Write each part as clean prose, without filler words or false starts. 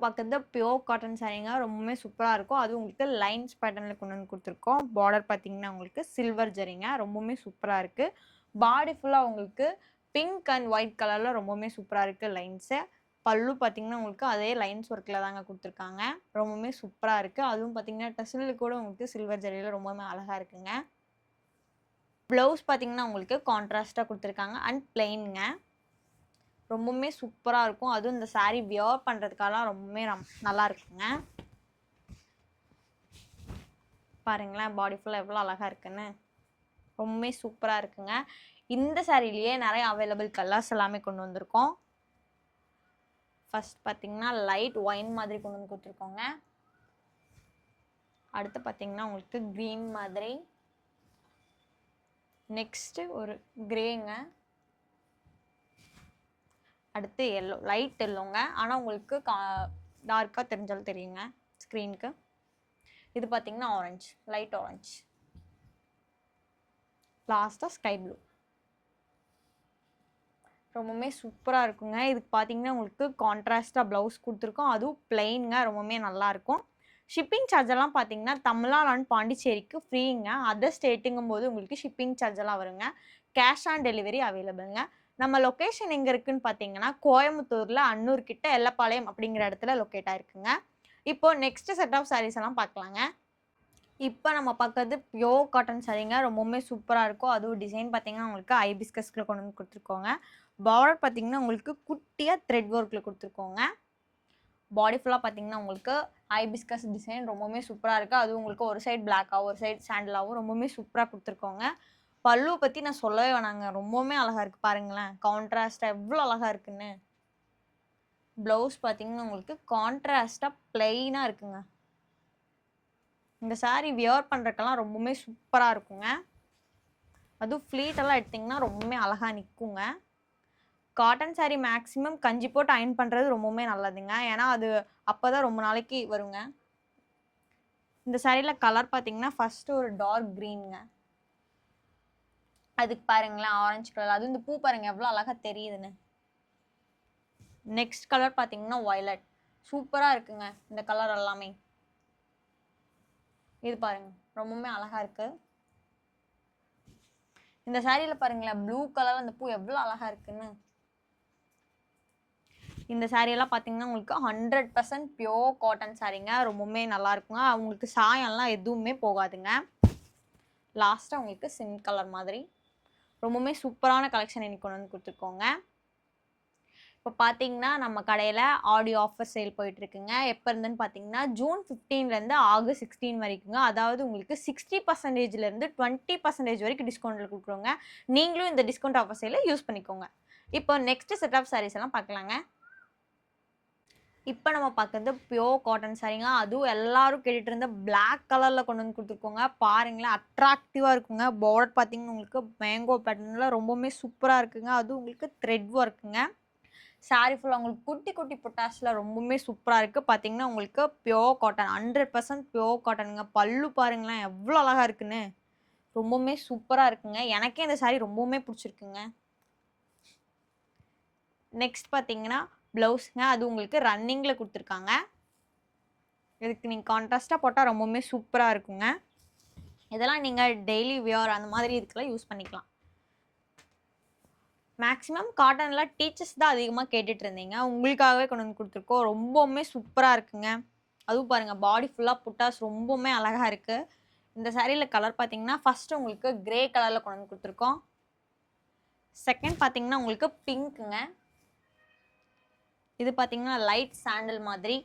பார்க்குறது pure cotton சாரீங்க. ரொம்பவுமே சூப்பரா இருக்கும். அதுவும் உங்களுக்கு லைன்ஸ் பேட்டர்ன்ல கொண்டு வந்து குடுத்துருக்கோம். பார்டர் பார்த்தீங்கன்னா, உங்களுக்கு சில்வர் ஜரிங்க. ரொம்பவுமே சூப்பரா இருக்கு. பாடி ஃபுல்லா உங்களுக்கு பிங்க் அண்ட் ஒயிட் கலர்ல ரொம்பவுமே சூப்பரா இருக்கு லைன்ஸு. பல்லு பார்த்தீங்கன்னா, உங்களுக்கு அதே லைன்ஸ் ஒர்க்ல தாங்க குடுத்துருக்காங்க. ரொம்பவுமே சூப்பரா இருக்கு. அதுவும் பார்த்தீங்கன்னா, டசில் கூட உங்களுக்கு சில்வர் ஜரியில ரொம்பவுமே அழகா இருக்குங்க. ப்ளவுஸ் பார்த்தீங்கன்னா, உங்களுக்கு கான்ட்ராஸ்ட்டா குடுத்துருக்காங்க அண்ட் பிளெயின்ங்க. ரொம்பவுமே சூப்பரா இருக்கும். அதுவும் இந்த சாரி வியர் பண்றதுக்காலாம் ரொம்பவுமே நல்லா இருக்குங்க. பாருங்களேன் பாடி ஃபுல்லா எவ்வளோ அழகா இருக்குன்னு. ரொம்பவுமே சூப்பரா இருக்குங்க. இந்த சாரிலேயே நிறைய அவைலபிள் கலர்ஸ் எல்லாமே கொண்டு வந்திருக்கோம். ஃபர்ஸ்ட் பார்த்தீங்கன்னா லைட் ஒயின் மாதிரி கொண்டு வந்து கொடுத்துருக்கோங்க. அடுத்து பார்த்தீங்கன்னா உங்களுக்கு க்ரீன் மாதிரி. நெக்ஸ்ட் ஒரு கிரேங்க. அடுத்து எல்லோ, லைட் எல்லோங்க. ஆனால் உங்களுக்கு டார்க்காக தெரிஞ்சாலும் தெரியுங்க ஸ்க்ரீனுக்கு. இது பார்த்தீங்கன்னா ஆரஞ்சு, லைட் ஆரஞ்சு. லாஸ்ட்டாக ஸ்கை ப்ளூ. ரொம்பவுமே சூப்பராக இருக்குங்க. இதுக்கு பார்த்தீங்கன்னா உங்களுக்கு கான்ட்ராஸ்டாக ப்ளவுஸ் கொடுத்துருக்கோம். அதுவும் பிளெயினுங்க. ரொம்பவுமே நல்லாயிருக்கும். ஷிப்பிங் சார்ஜ் எல்லாம் பார்த்தீங்கன்னா தமிழ்நாடு அண்ட் பாண்டிச்சேரிக்கு ஃப்ரீங்க. அதர் ஸ்டேட்டுங்கும் போது உங்களுக்கு ஷிப்பிங் சார்ஜ் எல்லாம் வருங்க. கேஷ் ஆன் டெலிவரி அவைலபிள்ங்க. நம்ம லொக்கேஷன் எங்கே இருக்குன்னு பார்த்தீங்கன்னா கோயம்புத்தூரில் அன்னூர் கிட்ட எல்லப்பாளையம் அப்படிங்கிற இடத்துல லொக்கேட் ஆயிருக்குங்க. இப்போ நெக்ஸ்ட் செட் ஆஃப் சாரீஸ் எல்லாம் பார்க்கலாங்க. இப்போ நம்ம பார்க்கறது பியோர் காட்டன் சாரீங்க. ரொம்பவுமே சூப்பராக இருக்கும். அதுவும் டிசைன் பார்த்தீங்கன்னா உங்களுக்கு ஐபிஸ்கஸ்ல கொண்டு வந்து கொடுத்துருக்கோங்க. பார்டர் பார்த்தீங்கன்னா உங்களுக்கு குட்டியாக த்ரெட் ஒர்க்கில் கொடுத்துருக்கோங்க. பாடி ஃபுல்லாக பார்த்தீங்கன்னா உங்களுக்கு ஐபிஸ்கஸ் டிசைன் ரொம்பவுமே சூப்பராக இருக்குது. அதுவும் உங்களுக்கு ஒரு சைடு பிளாக்காகவும் ஒரு சைடு சாண்டலாகவும் ரொம்பவுமே சூப்பராக கொடுத்துருக்கோங்க. பல்லு பற்றி நான் சொல்லவே வேணாங்க. ரொம்பவுமே அழகாக இருக்குது பாருங்களேன். கான்ட்ராஸ்டாக எவ்வளோ அழகாக இருக்குன்னு. ப்ளவுஸ் பார்த்தீங்கன்னா உங்களுக்கு கான்ட்ராஸ்டாக பிளெயினாக இருக்குங்க. இந்த சாரீ வியர் பண்ணுறதுக்கெல்லாம் ரொம்பவுமே சூப்பராக இருக்குங்க. அதுவும் ஃப்ளீட் எல்லாம் எடுத்திங்கன்னா ரொம்பவுமே அழகாக நிற்குங்க. காட்டன் சாரீ மேக்ஸிமம் கஞ்சி போட்டு அயன் பண்ணுறது ரொம்பவுமே நல்லதுங்க. ஏன்னா அது அப்போ தான் ரொம்ப நாளைக்கு வருங்க. இந்த சாரியில் கலர் பார்த்தீங்கன்னா ஃபஸ்ட்டு ஒரு டார்க் க்ரீனுங்க. அதுக்கு பாருங்களேன் ஆரஞ்சு கலர். அதுவும் இந்த பூ பாருங்கள் எவ்வளோ அழகாக தெரியுதுன்னு. நெக்ஸ்ட் கலர் பார்த்தீங்கன்னா வயலட். சூப்பராக இருக்குங்க இந்த கலர் எல்லாமே. இது பாருங்க ரொம்பவுமே அழகா இருக்கு. இந்த சாரியில் பாருங்களேன் ப்ளூ கலர் அந்த பூ எவ்வளோ அழகா இருக்குன்னு. இந்த சாரியெல்லாம் பார்த்தீங்கன்னா உங்களுக்கு 100% பியோர் காட்டன் சாரீங்க. ரொம்பவுமே நல்லா இருக்குங்க. அவங்களுக்கு சாயம்லாம் எதுவுமே போகாதுங்க. லாஸ்ட்டாக உங்களுக்கு சிம் கலர் மாதிரி ரொம்பவுமே சூப்பரான கலெக்ஷன் இன்னைக்கு கொண்டு வந்து கொடுத்துருக்கோங்க. இப்போ பார்த்தீங்கன்னா நம்ம கடையில் ஆடியோ ஆஃபர் சேல் போயிட்டுருக்குங்க. எப்போ இருந்துன்னு பார்த்தீங்கன்னா ஜூன் 15லேருந்து ஆகஸ்ட் 16 வரைக்குங்க. அதாவது உங்களுக்கு 60%லேருந்து 20% வரைக்கும் டிஸ்கவுண்ட்டில் கொடுக்குறோங்க. நீங்களும் இந்த டிஸ்கவுண்ட் ஆஃபர் சேலை யூஸ் பண்ணிக்கோங்க. இப்போ நெக்ஸ்ட் செட் ஆஃப் சாரீஸ் எல்லாம் பார்க்கலாங்க. இப்போ நம்ம பார்க்குறது பியோர் காட்டன் சாரீங்க. அதுவும் எல்லாரும் கேட்டுட்டு இருந்த பிளாக் கலரில் கொண்டு வந்து கொடுத்துருக்கோங்க. பாருங்களேன் அட்ராக்டிவாக இருக்குங்க. பார்டர் பார்த்தீங்கன்னா உங்களுக்கு மேங்கோ பேட்டர்னில் ரொம்பவுமே சூப்பராக இருக்குங்க. அதுவும் உங்களுக்கு த்ரெட் ஒர்க்குங்க. சாரீ ஃபுல்லாக உங்களுக்கு குட்டி குட்டி புட்டாஸில் ரொம்பவுமே சூப்பராக இருக்குது. பார்த்தீங்கன்னா உங்களுக்கு பியோர் காட்டன் 100% பியோர் காட்டனுங்க. பல்லு பாருங்களேன் எவ்வளோ அழகாக இருக்குன்னு. ரொம்பவுமே சூப்பராக இருக்குங்க. எனக்கே இந்த சாரீ ரொம்பவுமே பிடிச்சிருக்குங்க. நெக்ஸ்ட் பார்த்தீங்கன்னா ப்ளவுஸுங்க. அது உங்களுக்கு ரன்னிங்கில் கொடுத்துருக்காங்க. இதுக்கு நீங்கள் கான்ட்ராஸ்ட்டாக போட்டால் ரொம்பவுமே சூப்பராக இருக்குங்க. இதெல்லாம் நீங்கள் டெய்லி வியர் அந்த மாதிரி இதுக்கெல்லாம் யூஸ் பண்ணிக்கலாம். மேக்ஸிமம் காட்டனில் டீச்சர்ஸ் தான் அதிகமாக கேட்டுட்டு இருந்தீங்க. உங்களுக்காகவே கொண்டு வந்து கொடுத்துருக்கோம். ரொம்பவுமே சூப்பராக இருக்குங்க. அதுவும் பாருங்கள் பாடி ஃபுல்லாக புட்டாஸ் ரொம்பவுமே அழகாக இருக்குது. இந்த சாரியில் கலர் பார்த்தீங்கன்னா ஃபஸ்ட்டு உங்களுக்கு கிரே கலரில் கொண்டு வந்து கொடுத்துருக்கோம். செகண்ட் பார்த்தீங்கன்னா உங்களுக்கு பிங்க்குங்க. இது பார்த்தீங்கன்னா லைட் சாண்டல் மாதிரி.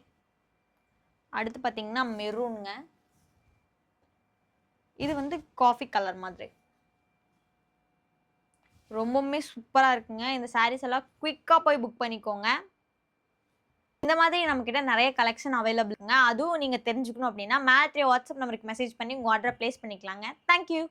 அடுத்து பார்த்தீங்கன்னா மெரூனுங்க. இது வந்து காஃபி கலர் மாதிரி. ரொம்பவுமே சூப்பராக இருக்குங்க. இந்த சாரீஸ் எல்லாம் குயிக்காக போய் புக் பண்ணிக்கோங்க. இந்த மாதிரி நம்மக்கிட்ட நிறைய கலெக்ஷன் அவைலபிளுங்க. அதுவும் நீங்கள் தெரிஞ்சுக்கணும் அப்படின்னா மேலே வாட்ஸ்அப் நம்பருக்கு மெசேஜ் பண்ணி உங்கள் ஆர்டரை ப்ளேஸ் பண்ணிக்கலாங்க. தேங்க்யூ.